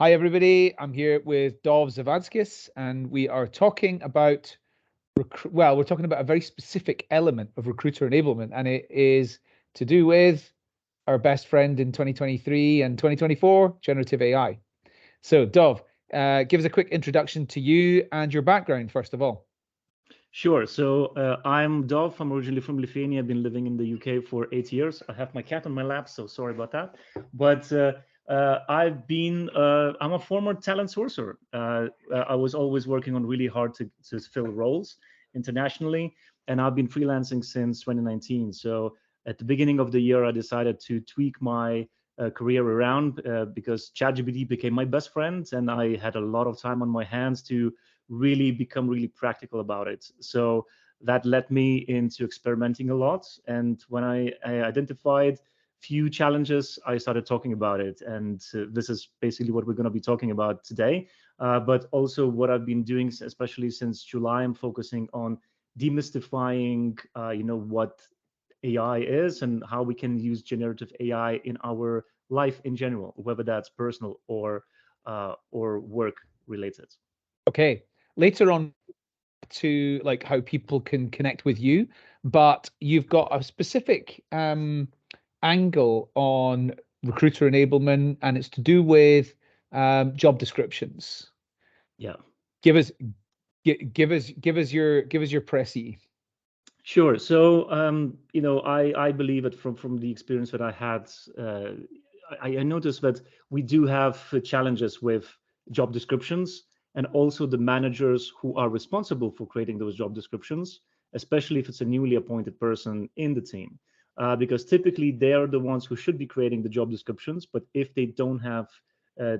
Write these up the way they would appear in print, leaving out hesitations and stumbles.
Hi, everybody. I'm here with Dov Zavadskis, and we are talking about, we're talking about a very specific element of recruiter enablement, and it is to do with our best friend in 2023 and 2024, generative AI. So, Dov, give us a quick introduction to you and your background, first of all. Sure. I'm Dov. I'm originally from Lithuania. I've been living in the UK for 8 years. I have my cat on my lap, so sorry about that. I'm a former talent sourcer. I was always working on really hard to fill roles internationally, and I've been freelancing since 2019. So at the beginning of the year, I decided to tweak my career around because ChatGPT became my best friend, and I had a lot of time on my hands to really become really practical about it. So that led me into experimenting a lot. And when I identified few challenges, I started talking about it. And this is basically what we're going to be talking about today. But also what I've been doing, especially since July, I'm focusing on demystifying, what AI is and how we can use generative AI in our life in general, whether that's personal or work related. Okay. Later on, to like how people can connect with you, but you've got a specific angle on recruiter enablement, and it's to do with job descriptions. Yeah. Give us give us your précis. Sure. I believe it from the experience that I had. I noticed that we do have challenges with job descriptions and also the managers who are responsible for creating those job descriptions, especially if it's a newly appointed person in the team. Because typically they are the ones who should be creating the job descriptions, but if they don't have, uh,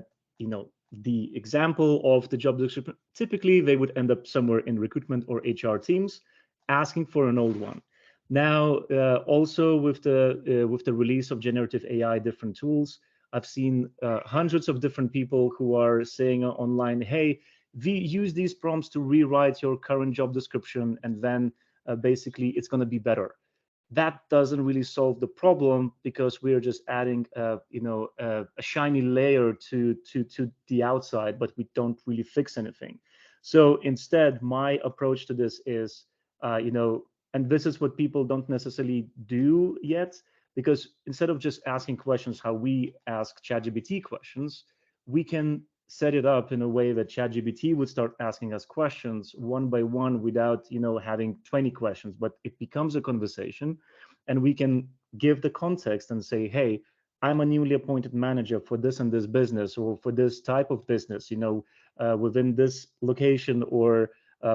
the example of the job description, typically they would end up somewhere in recruitment or HR teams asking for an old one. Now, also with the release of generative AI, different tools, I've seen hundreds of different people who are saying online, "Hey, we use these prompts to rewrite your current job description, and then basically it's going to be better." That doesn't really solve the problem because we're just adding, a shiny layer to the outside, but we don't really fix anything. So instead, my approach to this is, and this is what people don't necessarily do yet, because instead of just asking questions how we ask ChatGPT questions, we can set it up in a way that ChatGPT would start asking us questions one by one without, having 20 questions, but it becomes a conversation, and we can give the context and say, "Hey, I'm a newly appointed manager for this and this business, or for this type of business, within this location or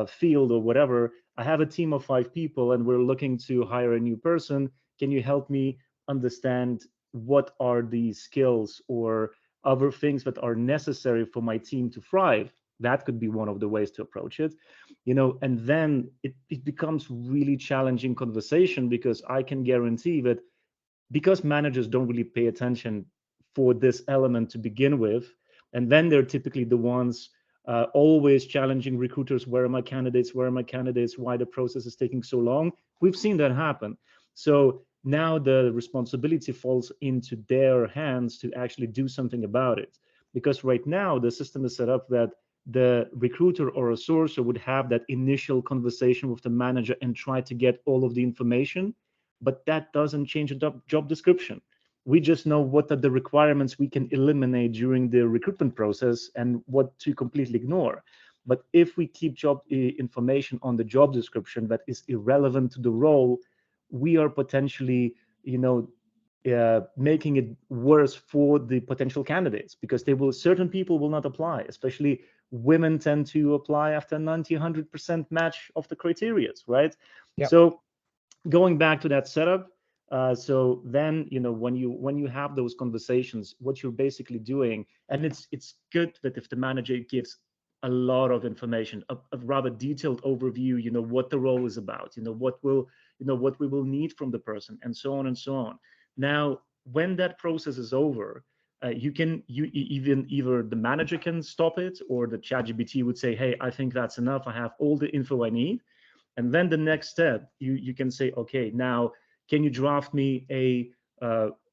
field or whatever. I have a team of 5 people, and we're looking to hire a new person. Can you help me understand what are the skills or other things that are necessary for my team to thrive?" That could be one of the ways to approach it, and then it becomes really challenging conversation, because I can guarantee that, because managers don't really pay attention for this element to begin with, and then they're typically the ones always challenging recruiters, "Where are my candidates? Where are my candidates? Why the process is taking so long?" We've seen that happen. So now the responsibility falls into their hands to actually do something about it, because right now the system is set up that the recruiter or a sourcer would have that initial conversation with the manager and try to get all of the information, but that doesn't change the job description. We just know what are the requirements we can eliminate during the recruitment process and what to completely ignore. But if we keep job information on the job description that is irrelevant to the role, we are potentially, making it worse for the potential candidates, because certain people will not apply, especially women tend to apply after 90, 100% match of the criteria, right? Yep. So going back to that setup, so then, when you have those conversations, what you're basically doing, and it's good that if the manager gives a lot of information, a rather detailed overview, what the role is about, what we will need from the person, and so on and so on. Now, when that process is over, even either the manager can stop it, or the ChatGPT would say, "Hey, I think that's enough. I have all the info I need." And then the next step, you can say, "Okay, now can you draft me a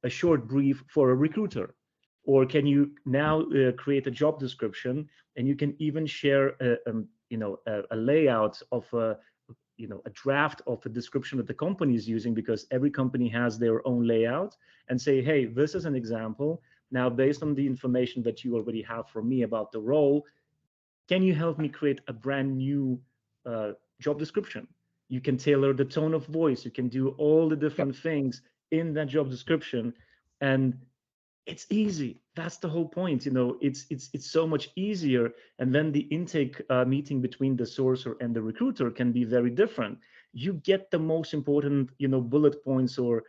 short brief for a recruiter?" Or can you now create a job description, and you can even share a layout of a draft of a description that the company is using, because every company has their own layout, and say, hey, this is an example. Now, based on the information that you already have from me about the role, can you help me create a brand new job description? You can tailor the tone of voice. You can do all the different things in that job description, and it's easy. That's the whole point. It's so much easier. And then the intake meeting between the sourcer and the recruiter can be very different. You get the most important bullet points, or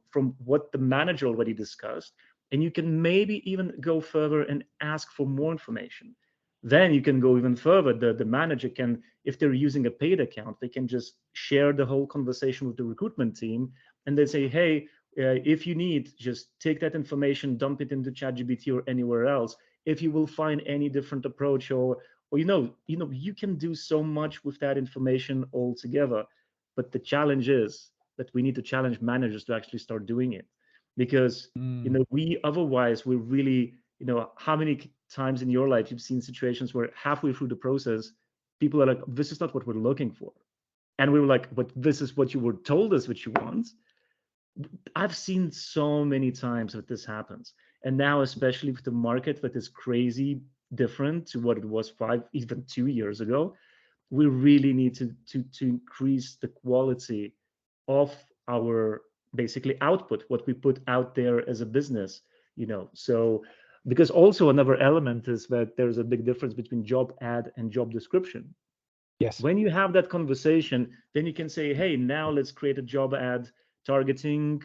from what the manager already discussed, and you can maybe even go further and ask for more information. Then you can go even further. The manager can, if they're using a paid account, they can just share the whole conversation with the recruitment team, and they say, hey, if you need, just take that information, dump it into ChatGPT or anywhere else. If you will find any different approach, or you can do so much with that information altogether. But the challenge is that we need to challenge managers to actually start doing it, because we otherwise we really, how many times in your life you've seen situations where halfway through the process, people are like, this is not what we're looking for, and we were like, but this is what you were told us what you want. I've seen so many times that this happens. And now, especially with the market that is crazy different to what it was 5, even 2 years ago, we really need to increase the quality of our basically output, what we put out there as a business, So, because also another element is that there's a big difference between job ad and job description. Yes. When you have that conversation, then you can say, hey, now let's create a job ad targeting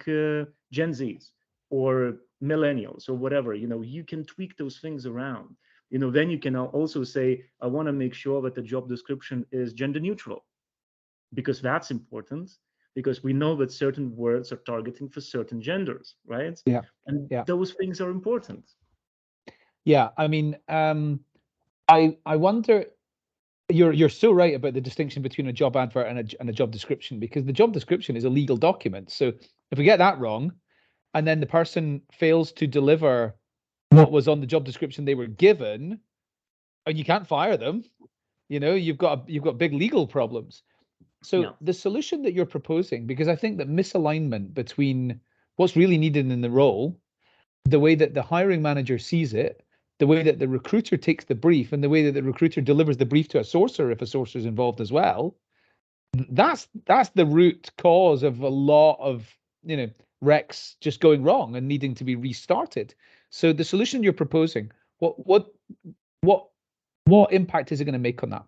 Gen Zs or millennials or whatever. You can tweak those things around. Then you can also say, I want to make sure that the job description is gender neutral, because that's important, because we know that certain words are targeting for certain genders, right? Yeah. And Yeah. those things are important. Yeah. I mean, I wonder. You're so right about the distinction between a job advert and a job description, because the job description is a legal document. So if we get that wrong, and then the person fails to deliver what was on the job description they were given, and you can't fire them, you've got big legal problems. So Yeah. the solution that you're proposing, because I think that misalignment between what's really needed in the role, the way that the hiring manager sees it, the way that the recruiter takes the brief, and the way that the recruiter delivers the brief to a sourcer, if a sourcer is involved as well, that's the root cause of a lot of recs just going wrong and needing to be restarted. So the solution you're proposing, what what what impact is it going to make on that?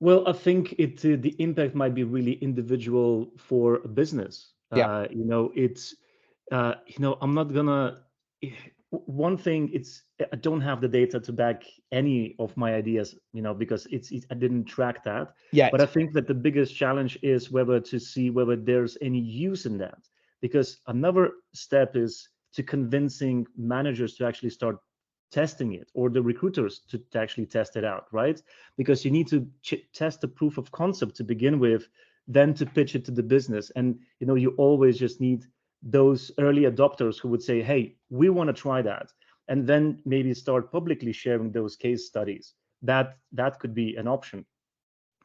Well, I think the impact might be really individual for a business. Yeah. It's I'm not gonna. One thing, it's I don't have the data to back any of my ideas, because I didn't track that. Yet. But I think that the biggest challenge is whether to see whether there's any use in that, because another step is to convincing managers to actually start testing it, or the recruiters to actually test it out, right? Because you need to test the proof of concept to begin with, then to pitch it to the business. And you always just need those early adopters who would say, hey, we want to try that, and then maybe start publicly sharing those case studies. That could be an option,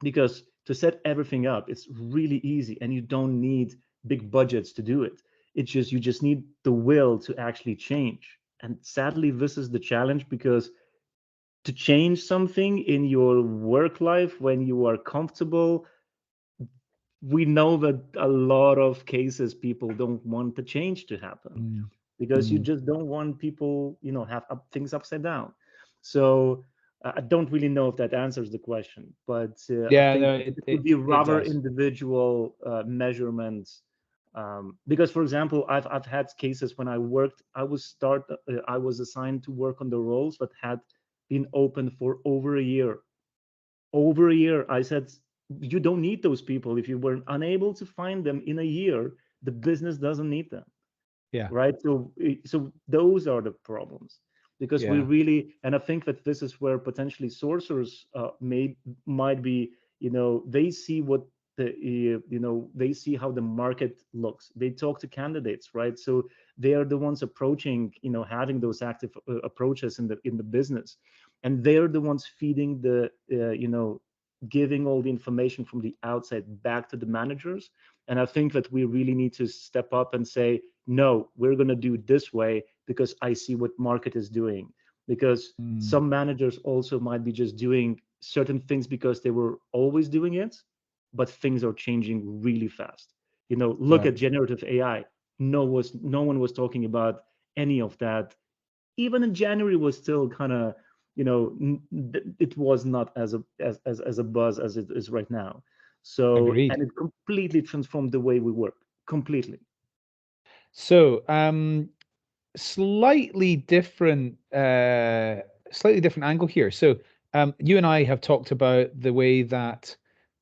because to set everything up, it's really easy, and you don't need big budgets to do it. You just need the will to actually change. And sadly, this is the challenge, because to change something in your work life when you are comfortable, we know that a lot of cases people don't want the change to happen, because you just don't want people have things upside down. So I don't really know if that answers the question, but I Yeah, think no, it would it be it rather does. individual measurements. Because, for example, I've had cases when I was assigned to work on the roles that had been open for over a year. Over a year, I said, you don't need those people. If you were unable to find them in a year, the business doesn't need them, Yeah. right? So those are the problems, because we Yeah. really, and I think that this is where potentially sourcers might be, they see what they see how the market looks. They talk to candidates, right? So they are the ones approaching, having those active approaches in the business, and they're the ones feeding giving all the information from the outside back to the managers. And I think that we really need to step up and say, no, we're going to do it this way because I see what market is doing. Because some managers also might be just doing certain things because they were always doing it, but things are changing really fast. Look at generative AI. No one was talking about any of that. Even in January was still kind of, it was not as a buzz as it is right now. So, Agreed. and it completely transformed the way we work, completely. So, slightly different angle here. So, you and I have talked about the way that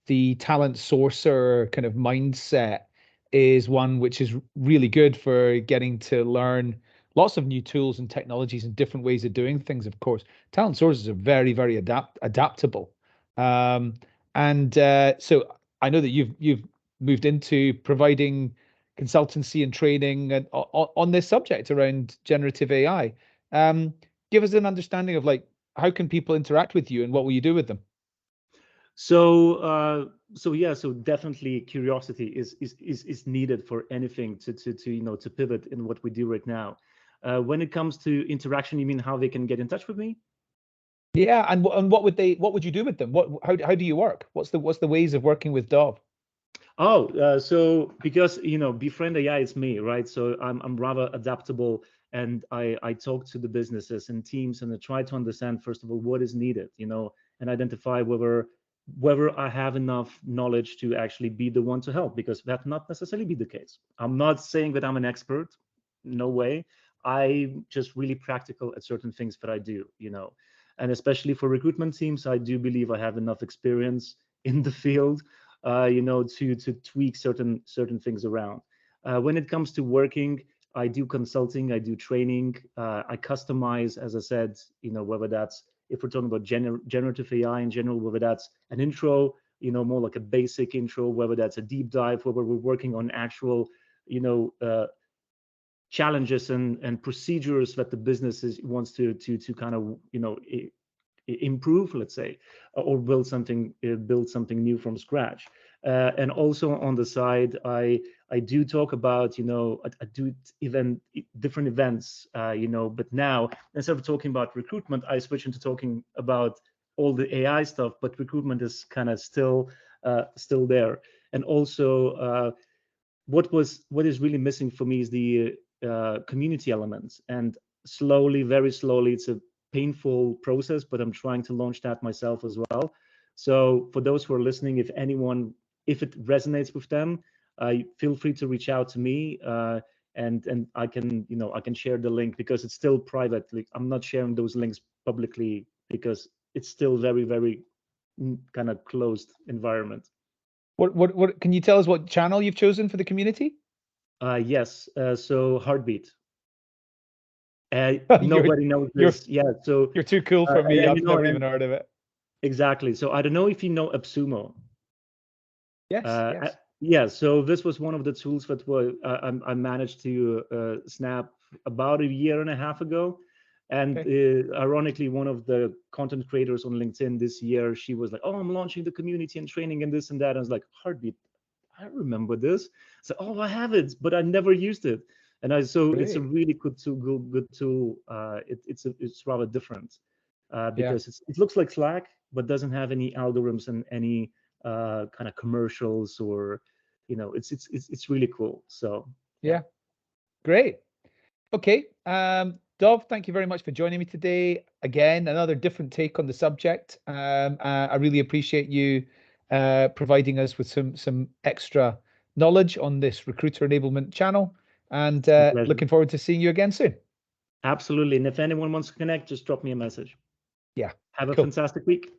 the talent sourcer kind of mindset is one which is really good for getting to learn lots of new tools and technologies and different ways of doing things. Of course, talent sources are very, very adaptable. And so I know that you've moved into providing consultancy and training and on this subject around generative AI. Give us an understanding of like how can people interact with you and what will you do with them? So so definitely curiosity is needed for anything to pivot in what we do right now. When it comes to interaction, you mean how they can get in touch with me? Yeah, and what would you do with them? How do you work? What's the ways of working with Dov? So because Befriend AI is me, right? So I'm rather adaptable, and I talk to the businesses and teams, and I try to understand first of all what is needed, and identify whether I have enough knowledge to actually be the one to help, because that not necessarily be the case. I'm not saying that I'm an expert, no way. I'm just really practical at certain things that I do, and especially for recruitment teams, I do believe I have enough experience in the field to tweak certain things around. When it comes to working, I do consulting, I do training, I customize, as I said, whether that's, if we're talking about generative AI in general, whether that's an intro, more like a basic intro, whether that's a deep dive, whether we're working on actual, challenges and procedures that the business wants to kind of, improve, let's say, or build something new from scratch. And also on the side, I do talk about, I do different events, but now instead of talking about recruitment, I switch into talking about all the AI stuff, but recruitment is kind of still there. And also what is really missing for me is the community elements. And slowly, very slowly, it's a painful process, but I'm trying to launch that myself as well. So for those who are listening, if it resonates with them, feel free to reach out to me, and I can share the link, because it's still private. Like, I'm not sharing those links publicly because it's still very, very kind of closed environment. What can you tell us what channel you've chosen for the community? Yes. So Heartbeat. Nobody knows this. Yeah. So you're too cool for me. I've never even heard of it. Exactly. So I don't know if you know AppSumo. Yes. Yes. Yeah. So this was one of the tools that I managed to snap about a year and a half ago. And ironically, one of the content creators on LinkedIn this year, she was like, "Oh, I'm launching the community and training and this and that." And I was like, "Heartbeat, I remember this." So, "Oh, I have it, but I never used it." And it's a really good tool. Good tool. It's rather different because it looks like Slack, but doesn't have any algorithms and any kind of commercials, or it's really cool. So yeah, great. Okay, Dov, thank you very much for joining me today. Again, another different take on the subject. I really appreciate you providing us with some extra knowledge on this recruiter enablement channel, and looking forward to seeing you again soon. Absolutely. And if anyone wants to connect, just drop me a message. Yeah. Have a fantastic week.